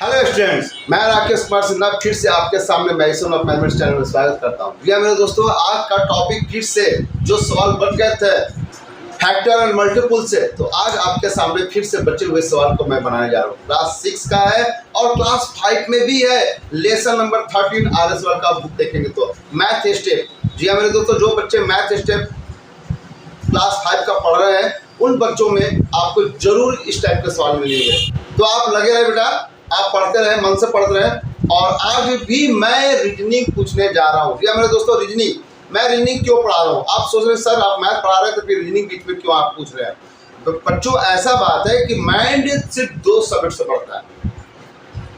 Hello students, मैं राकेश कुमार सिन्हा फिर से आपके सामने मैथमेटिक्स ऑफ मैथमेटिक्स चैनल में स्वागत करता हूँ। जी मेरे दोस्तों, आज का टॉपिक फिर से जो सवाल बच गए थे फैक्टर एंड मल्टीपल से, तो आज आपके सामने फिर से बचे हुए सवाल को मैं बनाने जा रहा हूँ। क्लास 6 का है और क्लास 5 में भी है। लेसन नंबर 13 RS वर्ग का बुक देखेंगे तो मैथ स्टेप। जी मेरे दोस्तों, जो बच्चे मैथ स्टेप क्लास 5 का पढ़ रहे हैं उन बच्चों में आपको जरूर इस टाइप के सवाल मिलेंगे। तो आप लगे रहे बेटा, आप पढ़ते रहे, मन से पढ़ते रहे। और आज भी मैं रीजनिंग पूछने जा रहा हूँ। मेरे दोस्तों, मैं रीजनिंग क्यों पढ़ा रहा हूँ? आप सोच रहे हैं सर आप मैथ पढ़ा रहे हैं तो फिर रीजनिंग बीच में क्यों आप पूछ रहे हैं? तो बच्चों, ऐसा बात है कि माइंड सिर्फ 2 सब्जेक्ट से पढ़ता है,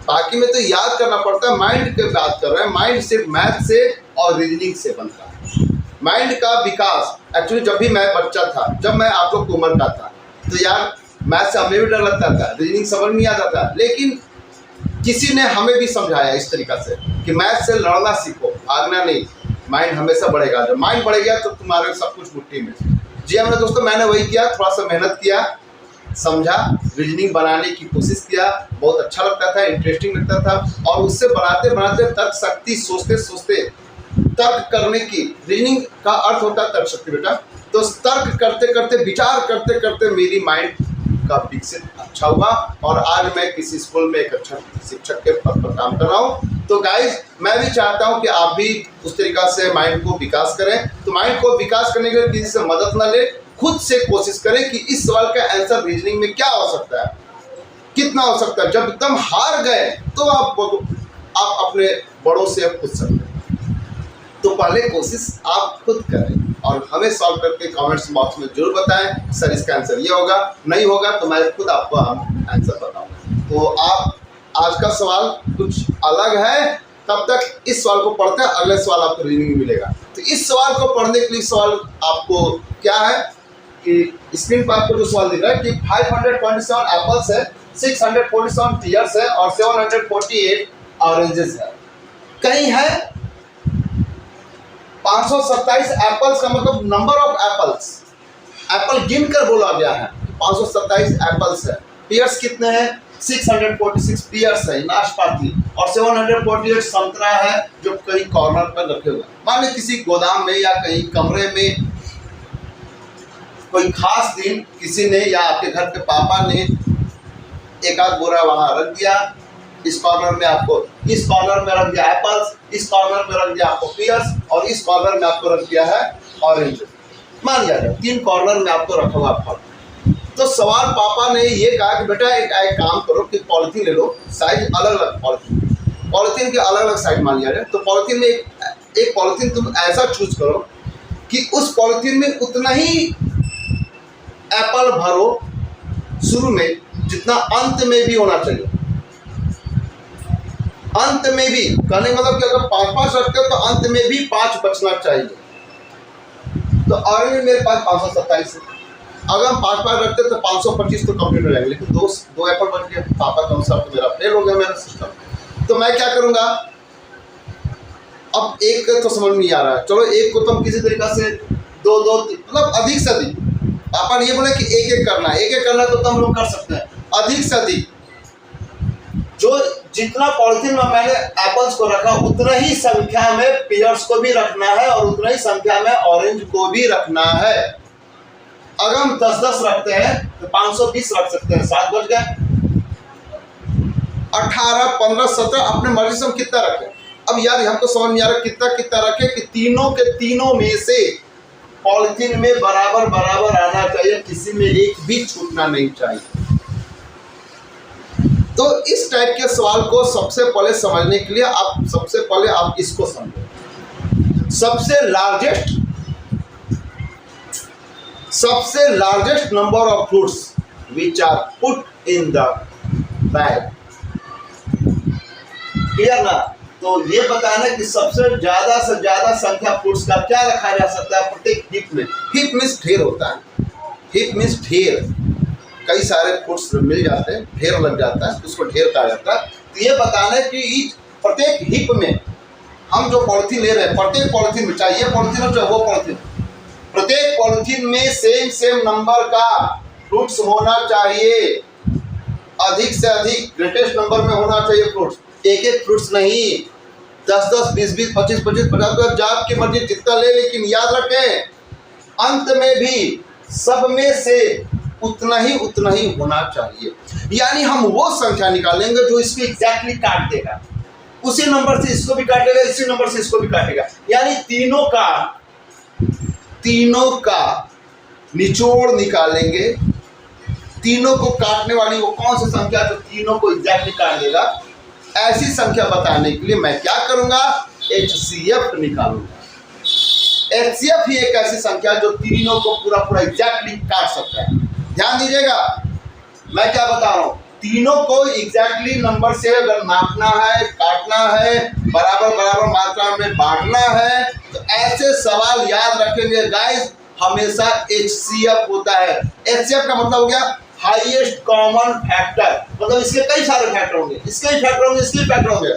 बाकी में तो याद करना पड़ता है। माइंड की बात कर रहे हैं, माइंड सिर्फ मैथ से और रीजनिंग से बनता है। माइंड का विकास एक्चुअली जब भी मैं बच्चा था, जब मैं आप लोग की उम्र का था, तो यार मैथ से हमें भी डर लगता था, रीजनिंग समझ नहीं आता था। लेकिन किसी ने हमें भी समझाया इस तरीका से कि मैथ से लड़ना सीखो, भागना नहीं। माइंड हमेशा बढ़ेगा, जब माइंड बढ़ेगा तो तुम्हारे सब कुछ मुट्ठी में। जी हाँ मेरे दोस्तों, मैंने वही किया, थोड़ा सा मेहनत किया, समझा, रीजनिंग बनाने की कोशिश किया। बहुत अच्छा लगता था, इंटरेस्टिंग लगता था। और उससे बनाते बनाते तर्क शक्ति, सोचते सोचते तर्क करने की, रीजनिंग का अर्थ होता है तर्क शक्ति बेटा। तो तर्क करते करते, विचार करते करते मेरी माइंड का विकसित अच्छा हुआ और आज मैं किसी स्कूल में एक अच्छा शिक्षक के पद पर काम कर रहा हूँ। तो गाइज, मैं भी चाहता हूँ कि आप भी उस तरीका से माइंड को विकास करें। तो माइंड को विकास करने के लिए किसी से मदद ना ले, खुद से कोशिश करें कि इस सवाल का आंसर रीजनिंग में क्या हो सकता है, कितना हो सकता है। जब एकदम हार गए तो आप अपने बड़ों से पूछ सकते हैं। तो पहले कोशिश आप खुद करें और हमें सॉल्व करके कमेंट्स बॉक्स में जरूर बताएं सर इसका आंसर ये होगा, नहीं होगा तो मैं खुद आपको आंसर बताऊंगा। तो आप आज का सवाल कुछ अलग है, तब तक इस सवाल को पढ़ते हैं, अगले सवाल आपको रीजनिंग मिलेगा। तो इस सवाल को पढ़ने के लिए सवाल आपको क्या है कि स्क्रीन पर आपको जो सवाल दिख रहा है कि 527 एप्पल्स है, 647 पीयर्स है और 748 ऑरेंजेस है। कहीं है 527 एप्पल्स का मतलब नंबर ऑफ एप्पल्स, एप्पल गिनकर बोला गया है। 527 एप्पल्स है। पीयर्स कितने हैं? 646 पीयर्स है, नाशपाती। और 748 संतरा है जो कहीं कॉर्नर पर रखे हुए। मान लीजिए किसी गोदाम में या कहीं कमरे में कोई खास दिन किसी ने या आपके घर के पापा ने एक आध बोरा वहां रख दिया। इस कॉर्नर में आपको, इस कॉर्नर में रख दिया एप्पल्स, इस कॉर्नर में रख दिया आपको पीयर्स और इस कॉर्नर में आपको रख दिया है ऑरेंज। मान लिया जाए 3 कॉर्नर में आपको रखा हुआ फल। तो सवाल पापा ने ये कहा कि बेटा एक काम करो कि पॉलिथीन ले लो, साइज अलग अलग, पॉलिथीन के अलग अलग साइज मान लिया जाए। तो पॉलिथीन में एक पॉलिथीन तुम ऐसा चूज करो कि उस पॉलिथीन में उतना ही एप्पल भरो शुरू में जितना अंत में भी होना चाहिए। अंत में भी कहने मतलब कि अगर 5-5 रखते हो तो अंत में भी 5 बचना चाहिए। तो ऑरेंज में मेरे पास 527 है, अगर हम 5-5 रखते तो 525 तो कंप्लीट हो जाएंगे। लेकिन दो एप्पल बच गए, पापा का अनुसार तो मेरा फेल हो गया मेरा सिस्टम। तो मैं क्या करूंगा, अब एक तो समझ में नहीं आ रहा है, चलो एक को तुम किसी तरीका से 2-2 मतलब अधिक से अधिक, पापा ने ये बोले कि एक करना है, एक करना है तो तुम लोग कर सकते हैं। अधिक से अधिक जो जितना पॉलिथीन में मैंने एप्पल्स को रखा उतना ही संख्या में पीयर्स को भी रखना है और उतना ही संख्या में ऑरेंज को भी रखना है। अगर हम 10-10 रखते हैं तो 520 रख सकते हैं, 7 बच गए। 18, 15, 17 अपने मर्जी से हम कितना रखें। अब यार हमको समझ नहीं आ रहा कितना रखें कि तीनों के तीनों में से पॉलिथीन में बराबर बराबर आना चाहिए, किसी में एक भी छूटना नहीं चाहिए। तो इस टाइप के सवाल को सबसे पहले समझने के लिए आप इसको समझो। सबसे largest number of fruits which are put in the bag, clear ना? तो ये बताना कि सबसे ज्यादा से ज्यादा संख्या फ्रूट्स का क्या रखा जा सकता है प्रत्येक हिप में। हिप मीन्स ढेर होता है, हिप मीन्स ढेर, कई सारे फ्रूट्स मिल जाते हैं, ढेर लग जाता है, उसको ढेर कहा जाता है। तो ये बताना है कि प्रत्येक हिप में हम जो पॉलिथीन ले रहे हैं, प्रत्येक पॉलिथीन में, चाहे ये पॉलिथीन हो चाहे वो पॉलिथीन, प्रत्येक पॉलिथीन में सेम नंबर का फ्रूट्स होना चाहिए। अधिक से अधिक ग्रेटेस्ट नंबर में होना चाहिए फ्रूट्स, एक एक फ्रूट्स नहीं, 10-10, 20-20, 25-25, 50-50 जो आपकी मर्जी जितना ले, लेकिन याद रखें अंत में भी सब में से उतना ही होना चाहिए। यानी हम वो संख्या निकालेंगे जो इसको एग्जैक्टली काट देगा, उसी नंबर से इसको भी काटेगा, इसी नंबर से इसको भी काटेगा, यानी तीनों का निचोड़ निकालेंगे। तीनों को काटने वाली वो कौन सी संख्या जो तीनों को एग्जैक्टली काट देगा, ऐसी संख्या बताने के लिए मैं क्या करूंगा, HCF निकालूंगा। HCF ही एक ऐसी संख्या जो तीनों को पूरा एग्जैक्टली काट सकता है। ध्यान दीजिएगा मैं क्या बता रहा हूं, तीनों को एग्जैक्टली नंबर से अगर नापना है, काटना है, बराबर मात्रा में बांटना है, तो ऐसे सवाल याद रखेंगे गाइस, हमेशा HCF होता है। HCF का मतलब हो गया हाईएस्ट कॉमन फैक्टर, मतलब इसके कई सारे फैक्टर होंगे, इसके ही फैक्टर होंगे, इसके ही फैक्टर होंगे,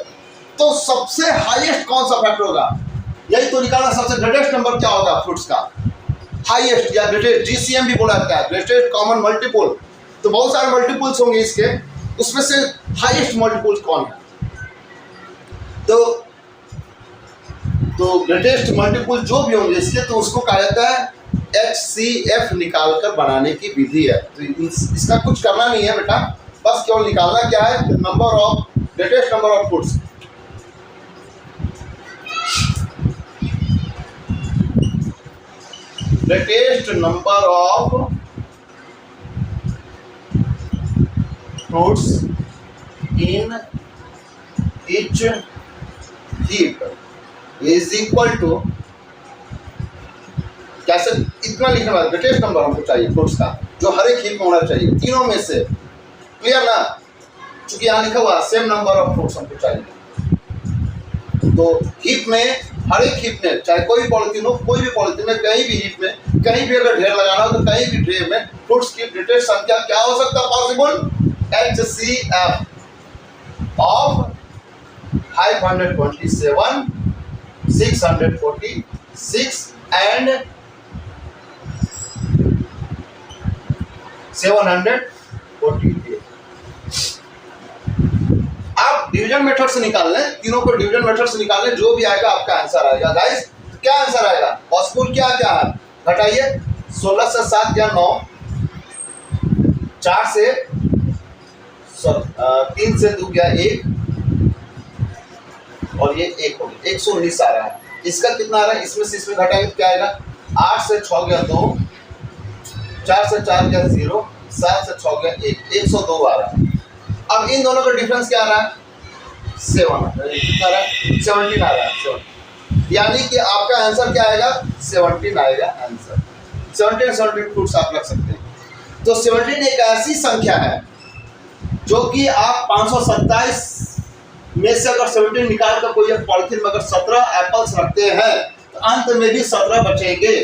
तो सबसे हाईएस्ट कौन सा फैक्टर होगा, यही तो निकालना। सबसे ग्रेटेस्ट नंबर क्या होगा फ्रूट्स का, हाईएस्ट या ग्रेटेस्ट, GCM भी बोला जाता है, ग्रेटेस्ट कॉमन मल्टीपल। तो बहुत सारे मल्टीपल्स होंगे इसके, उसमें से हाईएस्ट मल्टीपल्स कौन है, तो ग्रेटेस्ट मल्टीपल जो भी होंगे इसके, तो उसको कहा जाता है HCF निकालकर बनाने की विधि है। तो इसका कुछ करना नहीं है बेटा, बस केवल निकालना क्या है, number of greatest number of fruits. Greatest number of fruits in each heap is equal to, कैसे इतना लिखने वाला, ग्रेटेस्ट नंबर हमको चाहिए फ्रूट्स का जो हर एक हीप में होना चाहिए, तीनों में से, क्लियर ना, क्योंकि यहाँ लिखा हुआ सेम नंबर ऑफ फ्रूट्स हमको चाहिए। तो हीप में, हर एक हीप में, चाहे कोई भी पॉलिथीन हो, कोई भी पॉलिथीन में, कहीं भी हीप में, कहीं भी अगर ढेर लगाना हो, तो कहीं भी ढेर में फ्रूट्स की ग्रेटेस्ट संख्या क्या हो सकता है पॉसिबल, HCF of 527, 646 and 748। आप डिवीजन मेथड से निकाल लें, तीनों को डिवीजन मेथड से निकाल लें, जो भी आएगा आपका आंसर आएगा। गाइस क्या आंसर आएगा, पॉसिबल क्या क्या है, घटाइए, 16 से 7 या 9, 4 से 3 से 2 गया 1, और ये 1 हो गया, 119 आ रहा है। इसका कितना आ रहा है, इसमें से इसमें घटाएंगे तो क्या आएगा, 8 से 6 गया 2, 4 से 4 गया 0, 7 से 6 गया 1, 102 आ रहा है। अब इन दोनों का डिफरेंस क्या आ रहा है, 7 कितना आ रहा है, 17 आ रहा है, 7। यानी कि आपका आंसर क्या आएगा, 17 आएगा आंसर। 17 फ्रूट्स आप रख सकते हैं। तो 17 एक ऐसी संख्या है जो कि आप 527 में से अगर 17 निकाल कर कोई पॉलिथीन में अगर 17 एप्पल्स रखते हैं, तो अंत में भी 17 बचेंगे।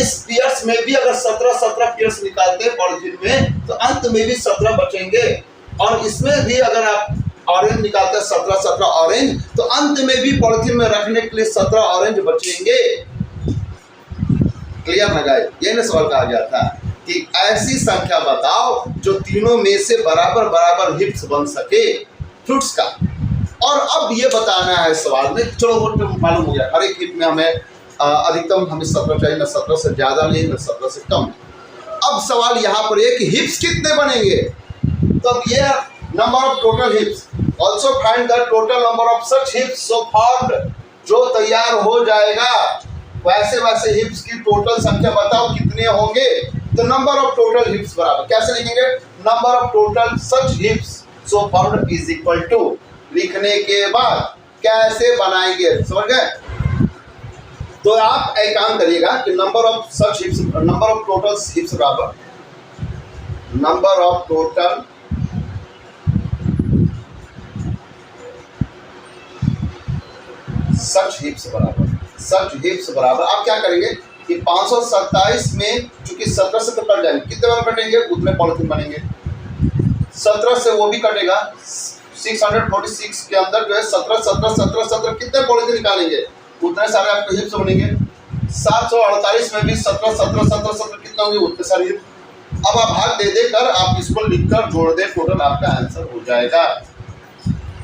इस पियर्स में भी अगर 17 पियर्स निकालते हैं पॉलिथीन में, तो अंत में भी 17 बचेंगे। और इसमें भी अगर आप ऑरेंज निकालते हैं 17 ऑरेंज, तो अंत में भी पॉलिथीन में रखने के लिए 17 ऑरेंज बचेंगे। क्लियर ना गाइस, ये ना सवाल कहा गया था कि ऐसी संख्या बताओ जो तीनों में से बराबर हिप्स बन सके फ्रूट्स का। और अब ये बताना है सवाल में, चलो वो मालूम हो गया, हर एक हिप में हमें अधिकतम हमें 17 चाहिए, ना 17 से ज्यादा नहीं, ना 17 से कम। अब सवाल यहाँ पर एक हिप्स कितने बनेंगे, तो अब ये number of total हिप्स, also find the total number of such heaps so formed, जो तैयार हो जाएगा वैसे हिप्स की टोटल संख्या बताओ कितने होंगे। तो नंबर ऑफ टोटल हिप्स बराबर कैसे लिखेंगे, number of total such heaps so formed is equal to, लिखने के बाद कैसे बनाएंगे, समझ गए। तो आप एक काम करिएगा कि number of such hips, number of total hips बराबर number of total such hips बराबर आप क्या करेंगे कि 527 में चूंकि 17 से तो कट जाएंगे, कितने बार कटेंगे उतने पॉलिथीन बनेंगे, 17 से वो भी कटेगा, 646 के अंदर जो है 17 कितने पॉलिथीन निकालेंगे उतने सारे आपके हिप्स बनेंगे। 748 में भी 17 कितने होंगे उतने सारे हिप्स। अब आप भाग दे कर आप इसको लिखकर जोड़ दे टोटल टोटल आपका आंसर हो जाएगा।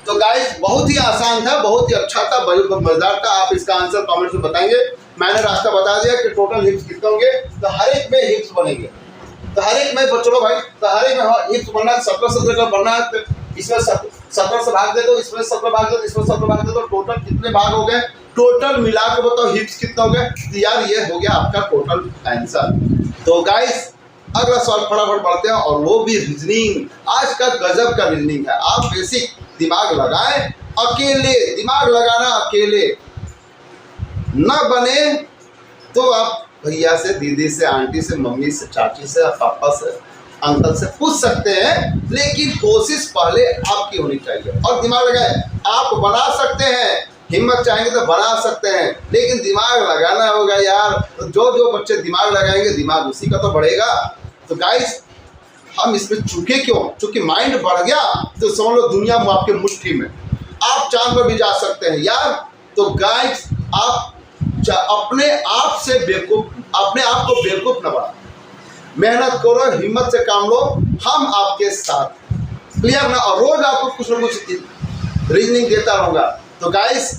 तो गाइस बहुत ही आसान था, बहुत ही अच्छा था, मजेदार था। आप इसका आंसर कमेंट में बताएंगे। मैंने रास्ता बता दिया कि टोटल हिप्स कितने होंगे, तो हर एक में हिप्स बनेंगे। तो हर एक में चलो भाई, तो हर एक में हिप्स बनना है, 17 का बनना है। तो इसमें 17 से भाग दे दो, इसमें 17 भाग दे दो, इसमें 17 भाग दे दो, टोटल कितने भाग हो गए, टोटल मिला के बताओ हिप्स कितना हो गया। तो यार ये हो गया आपका टोटल आंसर। तो गाइस अगला सवाल फटाफट पढ़ते हैं, और वो भी रीजनिंग। आज का गजब का रीजनिंग है। आप बेसिक दिमाग लगाएं, अकेले दिमाग लगाना, अकेले न बने तो आप भैया से, दीदी से, आंटी से, मम्मी से, चाची से, पापा से, अंकल से पूछ सकते हैं, लेकिन कोशिश पहले आपकी होनी चाहिए। और दिमाग लगाए, आप बना सकते हैं, हिम्मत चाहेंगे तो बना सकते हैं, लेकिन दिमाग लगाना होगा यार। तो जो बच्चे दिमाग लगाएंगे, दिमाग उसी का तो बढ़ेगा। तो गाइस हम इसमें चूके क्यों? क्योंकि माइंड बढ़ गया तो समझ लो दुनिया में आपके मुट्ठी में, आप चांद पर भी जा सकते हैं यार। तो गाइस आप अपने आप से बेवकूफ, अपने आप को बेवकूफ न बना, मेहनत करो, हिम्मत से काम लो, हम आपके साथ। क्लियर ना? और रोज आपको कुछ ना कुछ रीजनिंग देता रहूंगा। तो गाइस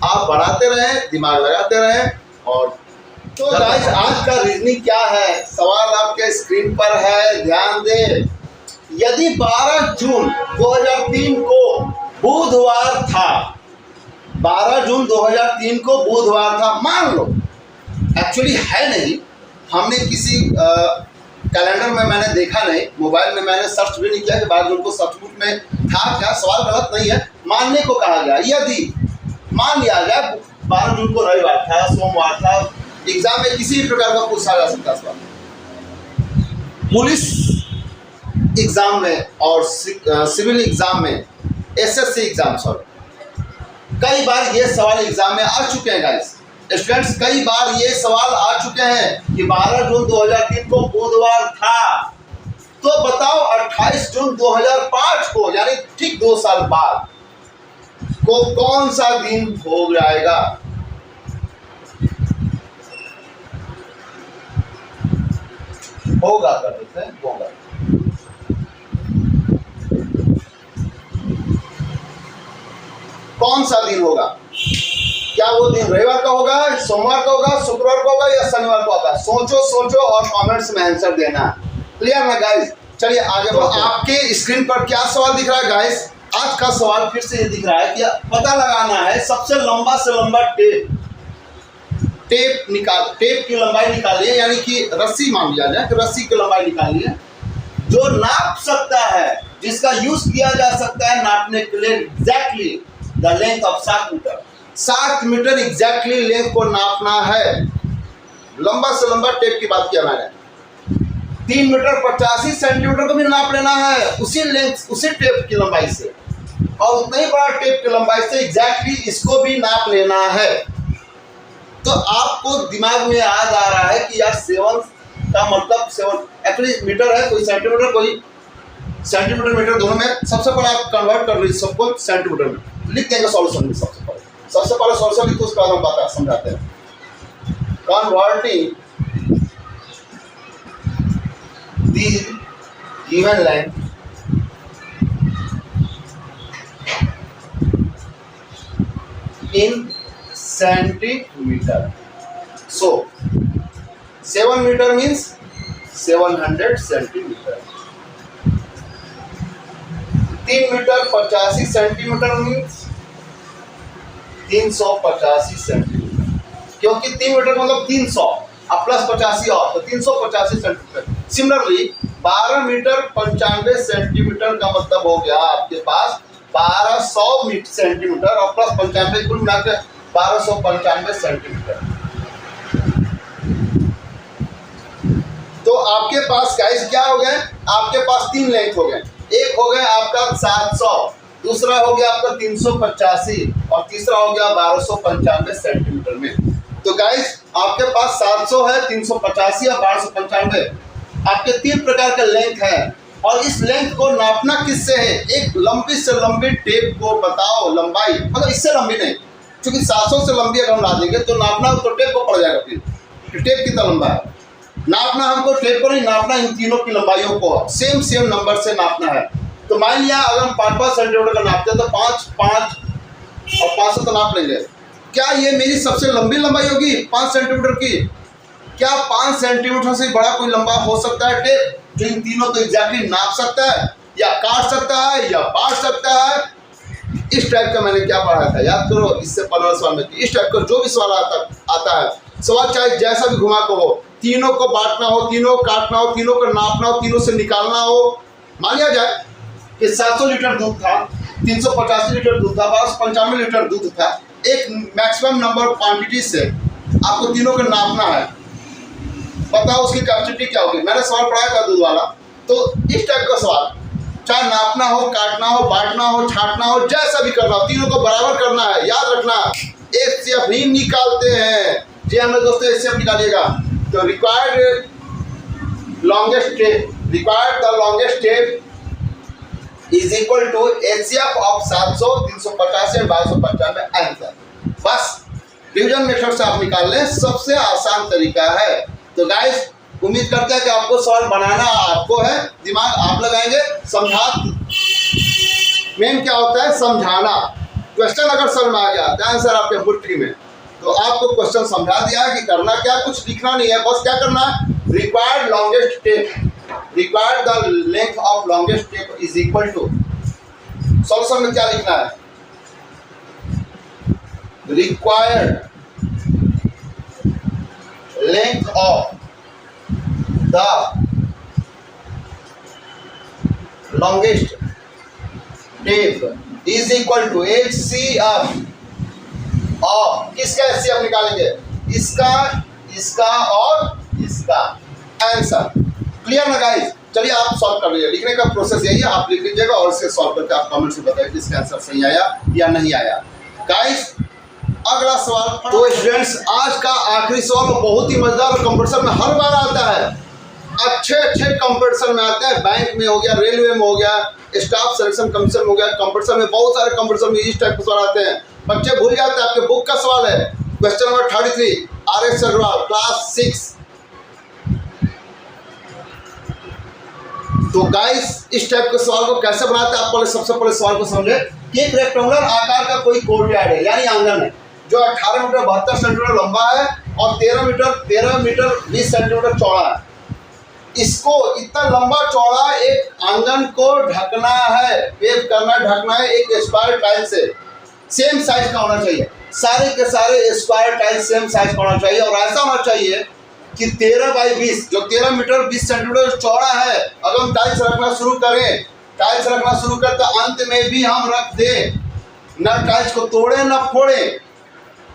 आप बढ़ाते रहें, दिमाग लगाते रहें। और तो गाइस आज का रीजनिंग क्या है, सवाल आपके स्क्रीन पर है, ध्यान दें। यदि 12 जून 2003 को बुधवार था, 12 जून 2003 को बुधवार था, मान लो, एक्चुअली है नहीं, हमने किसी कैलेंडर में मैंने देखा नहीं, मोबाइल में मैंने सर्च भी नहीं किया कि 12 जून को सचमुच में था क्या। सवाल गलत नहीं है, मानने को कहा गया। यदि मान लिया गया 12 जून को रविवार था, सोमवार था, एग्जाम में किसी भी प्रकार का पूछा जा सकता सवाल, पुलिस एग्जाम में और सिविल एग्जाम में, एसएससी एग्जाम, सॉरी, कई बार ये सवाल एग्जाम में आ चुके हैं गाइस। स्टूडेंट्स कई बार ये सवाल आ चुके हैं कि 12 जून 2003 को बुधवार था, तो बताओ 28 जून 2005 को, यानी ठीक 2 साल बाद को कौन सा दिन हो जाएगा? होगा, कर देते हैं, होगा। कौन सा दिन होगा? क्या वो दिन रविवार का होगा, सोमवार का होगा, शुक्रवार का होगा, या शनिवार का होगा? सोचो और कमेंट्स में आंसर देना। क्लियर ना गाइस? चलिए आगे। तो आपके स्क्रीन पर क्या सवाल दिख रहा है गाइस? आज का सवाल फिर से ये दिख रहा है कि पता लगाना है सबसे लंबा से लंबा टेप की लंबाई निकालिए, यानी कि रस्सी मान लिया जाए कि रस्सी की लंबाई निकालिए जो नाप सकता है, जिसका यूज किया जा सकता है नापने के लिए। Exactly the length of 7 metre, 7 metre exactly length को नापना है। लंबा से लंबा टेप की बात किया मैंने। 3 मीटर 85 सेंटीमीटर को भी नाप लेना है, उसी लेंथ, उसी टेप की लंबाई से, और उतना ही बड़ा टेप की लंबाई से एग्जैक्टली इसको भी नाप लेना है। तो आपको दिमाग में याद आ रहा है कि यार 7 का मतलब 7 एक्चुअली मीटर है, कोई सेंटीमीटर, कोई सेंटीमीटर मीटर, दोनों में। सबसे पहले आप कन्वर्ट कर लीजिए सबको सेंटीमीटर में, लिख देंगे सॉल्यूशन में। सबसे पहले सॉल्यूशन लिखो, उसके बाद हम बात समझाते हैं। Converting the given line in centimetre. So 7 meter means 700 centimetre. 3 metre 85 centimetre means 385 centimetre, क्योंकि 3 मीटर मतलब 300 अब प्लस 85 और, तो 385 सेंटीमीटर। सिमिलरली 12 मीटर 95 सेंटीमीटर का मतलब हो गया आपके पास 1200 सेंटीमीटर, और प्लस 95 कुल मिलाकर 1295 सेंटीमीटर। तो आपके पास गाइस क्या हो गए? आपके पास 3 लेंथ हो गए। एक हो गया आपका 700, दूसरा हो गया आपका 385, और तीसरा हो गया 1295 सेंटीमीटर में। तो गाइस आपके पास 700 है, 385 और 1295, आपके 3 प्रकार का लेंथ है। और इस लेंथ को नापना किससे है? एक लंबी से लंबी टेप को बताओ लंबाई, मतलब इससे लंबी नहीं, क्योंकि 700 से लंबी अगर हम ला देंगे तो नापना तो टेप को पड़ जाएगा। फिर टेप कितना लंबा है, नापना हमको टेप को नहीं नापना, इन तीनों की लंबाइयों को सेम नंबर से नापना है। तो मान लिया अगर हम 5-5 सेंटीमीटर का नापते हैं तो 5 और 5 से तो नाप लेंगे। क्या ये मेरी सबसे लंबी लंबाई होगी 5 सेंटीमीटर की? क्या 5 सेंटीमीटर से बड़ा कोई लंबा हो सकता है टेप जो इन तीनों को एग्जैक्टली नाप सकता है या काट सकता है या बांट सकता है? इस टाइप का मैंने क्या पढ़ा था, याद करो, इससे 15 सवाल में इस टाइप का जो भी सवाल आता है, सवाल चाहे जैसा भी घुमा को हो, तीनों को बांटना हो, तीनों को काटना हो, तीनों को नापना हो, तीनों से निकालना हो। मान लिया जाए कि 700 लीटर दूध था, 385 लीटर दूध था, 1295 लीटर दूध था। एक मैक्सिमम नंबर क्वांटिटी से आपको तीनों को नापना है, बताओ उसकी कैपेसिटी क्या होगी। मैंने सवाल पढ़ाया था दूध वाला। तो इस टाइप का सवाल चाहे नापना हो, काटना हो, बांटना हो, छांटना हो, जैसा भी करना हो, तीनों को बराबर करना है। याद रखना एचसीएफ ही निकालते हैं। जी हमें दोस्तों एचसीएफ निकालिएगा। तो required longest tape is equal to HCF of 700, 385 और 1295 आंसर। बस डिवीजन मेथड से आप निकाल लें, सबसे आसान तरीका है। तो गाइस उम्मीद करते हैं कि आपको सवाल बनाना आपको है, दिमाग आप लगाएंगे। मेन क्या होता है, समझाना। क्वेश्चन अगर समझ में आ गया तो आंसर आपके मुट्ठी में। तो आपको क्वेश्चन समझा दिया कि करना क्या, कुछ लिखना नहीं है, बस क्या करना है, required longest tape, required the length of longest tape is equal to, solution में क्या लिखना है, required length of the longest tape is equal to HCF of, किसका HCF निकालेंगे, इसका और इसका। आंसर क्लियर ना गाइस? चलिए आप सॉल्व कर लीजिए। लिखने का प्रोसेस यही है, आप लिख लीजिएगा और इसे सॉल्व करके आप कमेंट में बताइए कि इसका आंसर सही आया या नहीं आया। गाइस अगला सवाल। तो स्टूडेंट्स आज का आखिरी सवाल बहुत ही मजेदार और कंपटीशन में हर बार आता है, अच्छे कंपटीशन में आते हैं। बैंक में हो गया, रेलवे में हो गया, स्टाफ सिलेक्शन कमीशन हो गया, कंपटीशन में बहुत सारे कंपटीशन में इस टाइप के सवाल आते हैं। बच्चे भूल जाते हैं, आपके बुक का सवाल है question number 33, RS Agarwal class 6। तो गाइस इस टाइप के सवाल को कैसे बनाते हैं, आप सबसे पहले सवाल को समझे कि एक रेक्टेंगुलर आकार का कोई कोर्टयार्ड है, यानी आंगन है, जो 18 मीटर 72 सेंटीमीटर लंबा है और 13 मीटर 20 सेंटीमीटर चौड़ा है। इसको इतना लंबा चौड़ा एक आंगन को ढकना है, पेव करना, ढकना है एक स्क्वायर टाइल से। सेम साइज का होना चाहिए, सारे के सारे स्क्वायर टाइल सेम साइज का होना चाहिए। और ऐसा होना चाहिए कि 13 बाई 20, जो 13 मीटर 20 सेंटीमीटर चौड़ा है, अगर हम टाइल्स रखना शुरू करें, टाइल्स रखना शुरू करते अंत में भी हम रख दें, न टाइल्स को तोड़े न फोड़े,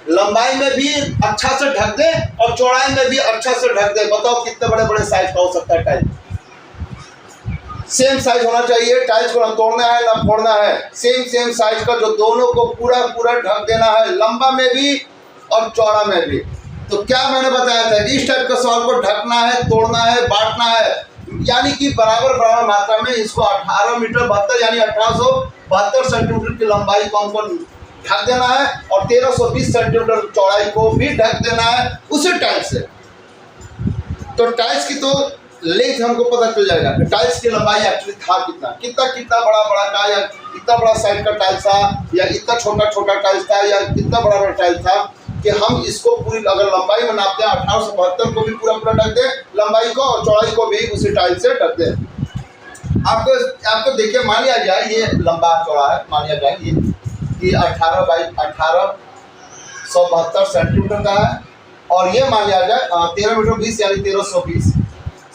लंबाई में भी अच्छा से ढक दे और चौड़ाई में भी अच्छा से ढक दे। बताओ कितने बड़े बड़े साइज का हो सकता है टाइल। सेम साइज होना चाहिए, टाइल्स को न तोड़ना है न फोड़ना है, सेम साइज का, जो दोनों को पूरा ढक देना है, लंबा में भी और चौड़ा में भी। तो क्या मैंने बताया था कि इस टाइप का सवाल को ढकना है, तोड़ना है, बांटना है, यानी कि बराबर मात्रा में इसको 18 मीटर 72 यानी 1872 सेंटीमीटर की लंबाई को हमको ढक देना है और 1320 सेंटीमीटर चौड़ाई को भी ढक देना है उसी टाइल्स से। तो टाइल्स की तो लेंथ हमको पता चल जाएगा कि टाइल्स की लंबाई एक्चुअली था कितना बड़ा का, या इतना बड़ा साइज का टाइल्स था, या इतना छोटा टाइल्स था, या कितना बड़ा टाइल्स था, कि हम इसको पूरी अगर लंबाई में नापते हैं 1872 को भी पूरा ढक दें, लंबाई को और चौड़ाई को भी उसी टाइल्स से ढक दें। आपको देखिए, मान लिया जाए ये लंबा चौड़ा है, मान लिया जाए ये 18 बाई 1872 सेंटीमीटर का है, और ये मान लिया जाए 13 मीटर 20 यानी 1320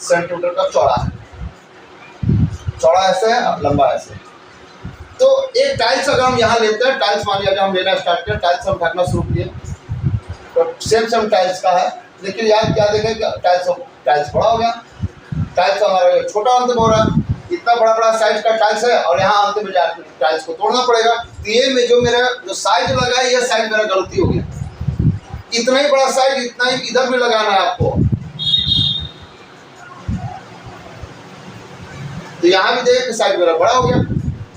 सेंटीमीटर का चौड़ा है। चौड़ा ऐसे है, लंबा ऐसे। तो एक टाइल्स अगर हम यहाँ लेते हैं, टाइल्स मान लिया जाए हम लेना स्टार्ट करें, टाइल्स हम ढकना शुरू किए, तो सेम टाइल्स का है, लेकिन यहाँ क्या देखें कि टाइल्स बड़ा हो गया, टाइल्स हमारा छोटा अंत में हो रहा है। इतना बड़ा साइज का टाइल्स है और यहाँ अंत में जाकर टाइल्स को तोड़ना पड़ेगा। तो ये में जो मेरा जो साइज लगा है, ये साइज मेरा गलती हो गया। इतना ही बड़ा साइज इतना ही इधर में लगाना है आपको। तो यहाँ भी देखिए साइज मेरा बड़ा हो गया,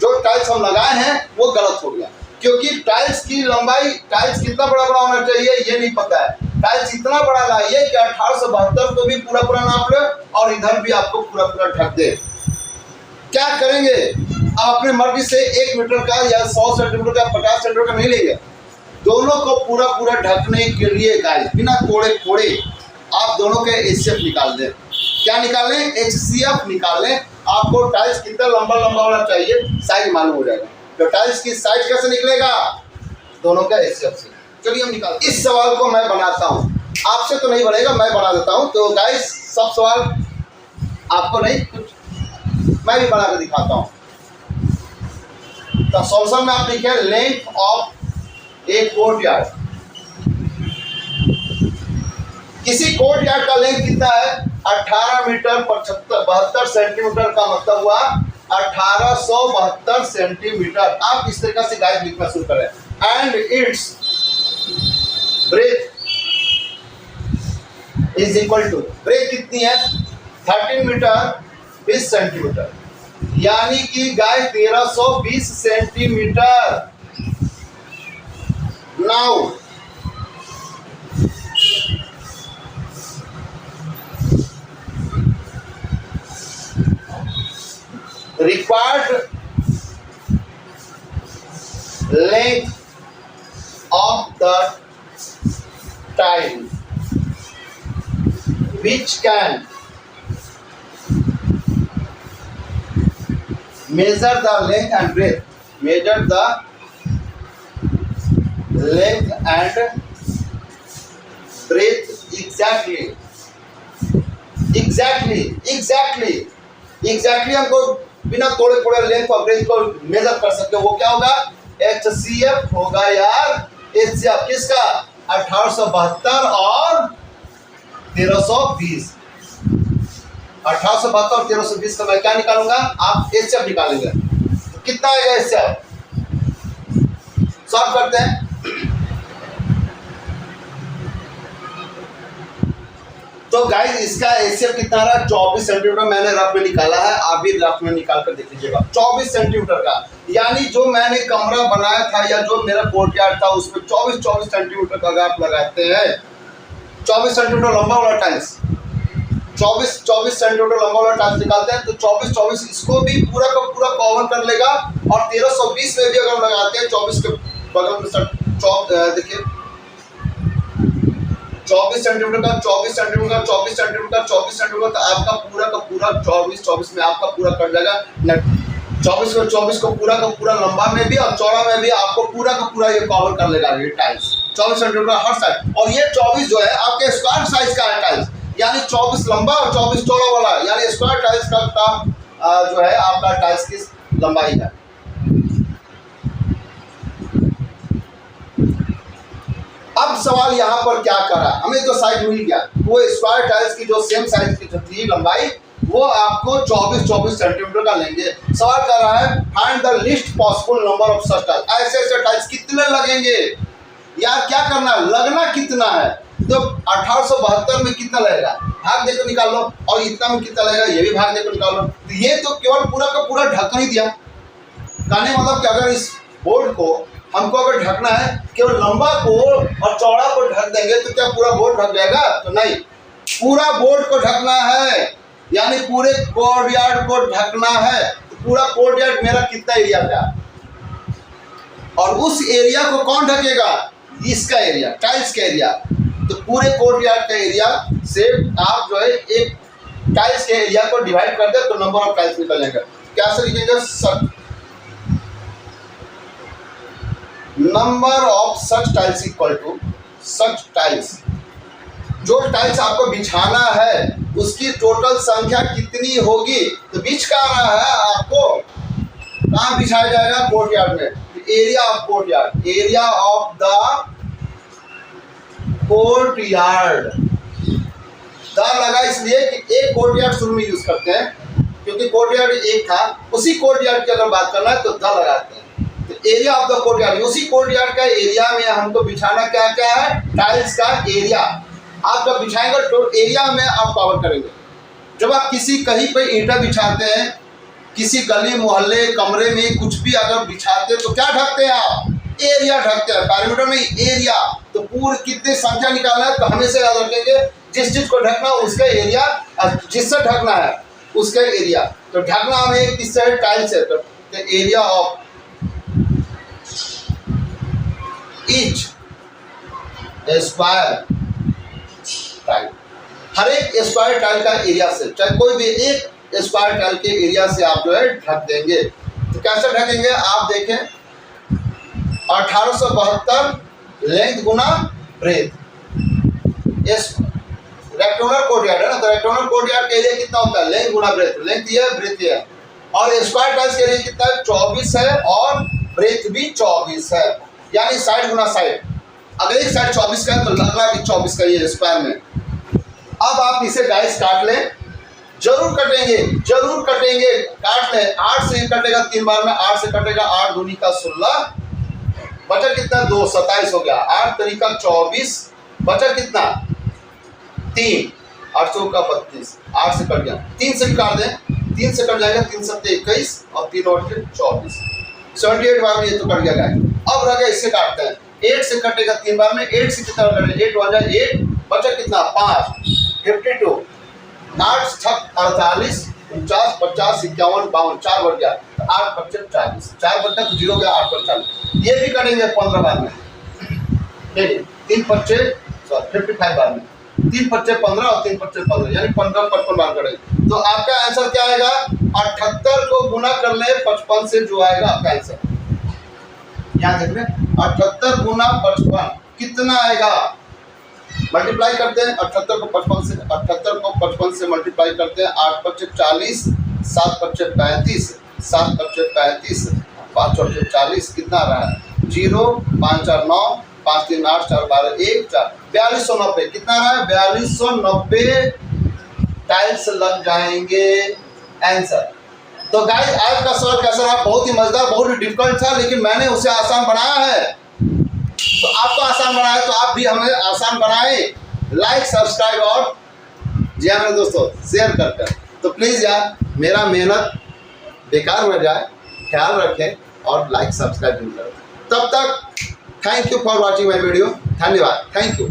जो टाइल्स हम लगाए हैं वो गलत हो गया, क्योंकि टाइल्स की लंबाई, टाइल्स कितना बड़ा होना चाहिए ये नहीं पता है। टाइल्स इतना बड़ा लाइए कि 1872 को भी पूरा पूरा नाप लो और इधर भी आपको पूरा पूरा ढक दे। क्या करेंगे, आप अपने मर्जी से 1 मीटर का या 100 सेंटीमीटर का 50 सेंटीमीटर का नहीं लेंगे, दोनों को पूरा पूरा ढकने के लिए गाइस बिना तोड़े फोड़े आप दोनों के एचसीएफ निकाल दें। क्या निकालें? एचसीएफ निकालें। आपको टाइल्स कितना लंबा लंबा होना चाहिए साइज मालूम हो जाएगा। तो टाइल्स की साइज कैसे निकलेगा? दोनों का एचसीएफ से। चलिए हम निकाल, इस सवाल को मैं बनाता हूँ, आपसे तो नहीं बनेगा, मैं बना देता हूँ। तो गाइस सब सवाल आपको नहीं, कुछ मैं भी बना के दिखाता हूँ। तो सॉल्यूशन में आप लिखे लेंथ ऑफ ए कोर्टयार्ड। किसी कोर्टयार्ड का लेंथ कितना है? 18 मीटर 72 सेंटीमीटर का मतलब हुआ 1872 सेंटीमीटर। आप इस तरीके से गाइस लिखना शुरू करें। And its breadth is equal to, breadth कितनी है? 13 मीटर 20 सेंटीमीटर, यानी कि guys 1320 centimetre. Now required length of the tile which can measure the length and breadth, measure the length and breadth exactly हमको बिना तोड़े फोड़े लेंथ और breath को मेजर कर सकते हो। वो क्या होगा? एचसीएफ होगा यार। एचसीएफ किसका? 1872 और 1320। 1872 और 1320 का मैं क्या निकालूंगा? आप एचसीएफ निकालेंगे। तो कितना आएगा एचसीएफ? सॉल्व करते हैं। तो गाइस इसका एचसीएफ कितना रहा? 24 सेंटीमीटर मैंने रफ में निकाला है, आप भी रफ में निकाल कर देख लीजिएगा। 24 सेंटीमीटर का, यानी जो मैंने कमरा बनाया था या जो मेरा कोर्टयार्ड था उसमें 24 सेंटीमीटर का गैप लगाते हैं। 24 सेंटीमीटर लंबा वाला टाइल्स, 24 सेंटीमीटर लंबा वाला टाइल्स निकालते हैं। तो 24 इसको भी पूरा का पूरा कवर कर लेगा। और 1320 में भी अगर लगाते हैं 24 के बगल में देखिए 24 सेंटीमीटर का 24 सेंटीमीटर का 24 सेंटीमीटर 24 सेंटीमीटर का आपका पूरा का पूरा 24 में आपका पूरा कट जाएगा। 24 को पूरा का पूरा लंबा में भी और चौड़ा में भी आपको पूरा का पूरा ये कवर कर लेगा ये टाइल्स। 24 सेंटीमीटर हर साइड। और ये 24 जो है आपके स्क्वायर साइज का है टाइल्स, यानी 24 लंबा और 24 चौड़ा वाला, यानी स्क्वायर टाइल्स का जो है आपका टाइल्स की लंबाई है। अब सवाल यहाँ पर क्या करा, हमें तो साइज मिल गया, वो स्क्वायर टाइल्स की जो सेम साइज की जो थी लंबाई वो आपको 24 सेंटीमीटर का लेंगे। सवाल कर रहा है find the list possible number of such tiles. ऐसे टाइल्स कितने लगेंगे यार? क्या करना है? लगना कितना है? तो 1872 में कितना लगेगा? भाग देकर निकाल लो। और इतना में कितना लगेगा? ये भी भाग देकर निकाल लो। तो ये तो केवल पूरा का पूरा ढक्कन ही दिया। कहने मतलब कि अगर इस बोर्ड को हमको अगर ढकना है, केवल लंबा को और चौड़ा को ढक देंगे तो क्या पूरा बोर्ड ढक जाएगा? तो नहीं, पूरा बोर्ड को ढकना है, यानी पूरे कोर्टयार्ड को ढकना है। तो पूरा कोर्टयार्ड मेरा कितना एरिया था, और उस एरिया को कौन ढकेगा? इसका एरिया, टाइल्स का एरिया। तो पूरे कोर्टयार्ड का एरिया से आप जो है एक टाइल्स के एरिया को डिवाइड कर दे तो नंबर ऑफ टाइल्स निकल जाएगा। कैसे लिखेंगे? Number of such tiles equal to such tiles. जो टाइल्स आपको बिछाना है उसकी टोटल संख्या कितनी होगी? तो बिछ का रहा है आपको, कहाँ बिछाया जाएगा? कोर्टयार्ड में। Area of courtyard, area of the courtyard. The लगा इसलिए कि एक कोर्टयार्ड शुरू में यूज करते हैं, क्योंकि कोर्टयार्ड एक था, उसी कोर्टयार्ड की अगर बात करना है तो द लगाते हैं। एरिया ऑफ द कोर्टयार्ड, उसी कोर्टयार्ड का एरिया में हमको बिछाना क्या क्या है? टाइल्स का एरिया। आप जब बिछाएंगे तो एरिया में आप कवर करेंगे। जब आप कहीं पे ईंटा बिछाते हैं, किसी गली मोहल्ले कमरे में कुछ भी अगर बिछाते हैं तो क्या ढकते हैं आप? एरिया ढकते हैं। पैरामीटर में एरिया, तो तो पूरी कितनी संख्या निकालना है, तो हमेशा याद रखेंगे जिस चीज को ढकना उसका एरिया, जिससे ढकना है उसका एरिया। तो ढकना हमें किससे है, टाइल से। तो area of each square tile, हर एक स्क्वायर टाइल का एरिया से, चाहे कोई भी एक स्क्वायर टाइल के एरिया से आप जो है ढक देंगे। तो कैसे ढकेंगे आप देखें, 1872 लेंथ गुना ब्रेथ, रेक्टेंगुलर कोर्टयार्ड है ना, तो रेक्टेंगुलर कोर्टयार्ड का एरिया कितना होता है, लेंथ गुना ब्रेथ, लेंथ ये है ब्रेथ ये है, और स्क्वायर टाइल्स का एरिया कितना है 24 है, और ब्रेथ भी 24 है, यानी साइड गुना साइड। अगर एक साइड 24 का है तो अगला भी 24 का ये स्क्वायर में। अब आप इसे गाइस काट लें, जरूर कटेंगे, काट लें। 8 से कटेगा 3 बार में, 8 से कटेगा 8 दूनी का 16, बचा कितना 2, 27 हो गया। 8 तरीका 24, बचा कितना 3, 8 का 32, 8 से कट गया। 3 से भी काट दें, 3 से कट जाएगा, 3 7 21 और 3 और 24, 78 बार में ये तो कट गया। अब रह गया, इससे काटते हैं। 8 से कटेगा 3 बार में, 8 से कितना कटेगा 8 1 जाए 8, बचा कितना 5, 52, 8 छक 48, 49 50 51 52, 4 बढ़ गया, 8 25 40, 4 बढ़ता तो 0 गया, 8 40। ये भी करेंगे 15 बार में, ठीक है, 3 25 55 बार में, 3 25 15 और 3 25 15, यानी 15 55 बार करेंगे। तो आपका आंसर क्या आएगा, 78 को गुना कर ले 55 से, जो आएगा आपका आंसर। यहाँ देख लें, 78 गुना 55 कितना आएगा, मल्टीप्लाई करते हैं 78 को 55 से, 78 को 55 से मल्टीप्लाई करते हैं, 8 25 40, 7 25 35, 7 25 35, 5 25 40, कितना आ रहा है 0, 5 4 9, 5 3 8 4 12 1 4, 4290, कितना आ रहा है 4290 टाइल्स लग जाएंगे आंसर। तो गाइस आज का सवाल कैसा रहा, बहुत ही मजेदार, बहुत ही डिफिकल्ट था, लेकिन मैंने उसे आसान बनाया है। तो आपको आसान बनाया तो आप भी हमें आसान बनाएं, लाइक सब्सक्राइब और जी हाँ मेरे दोस्तों शेयर करते हैं। तो प्लीज़ यार मेरा मेहनत बेकार न जाए, ख्याल रखें और लाइक सब्सक्राइब भी करें। तब तक thank you for watching my video, धन्यवाद, थैंक यू।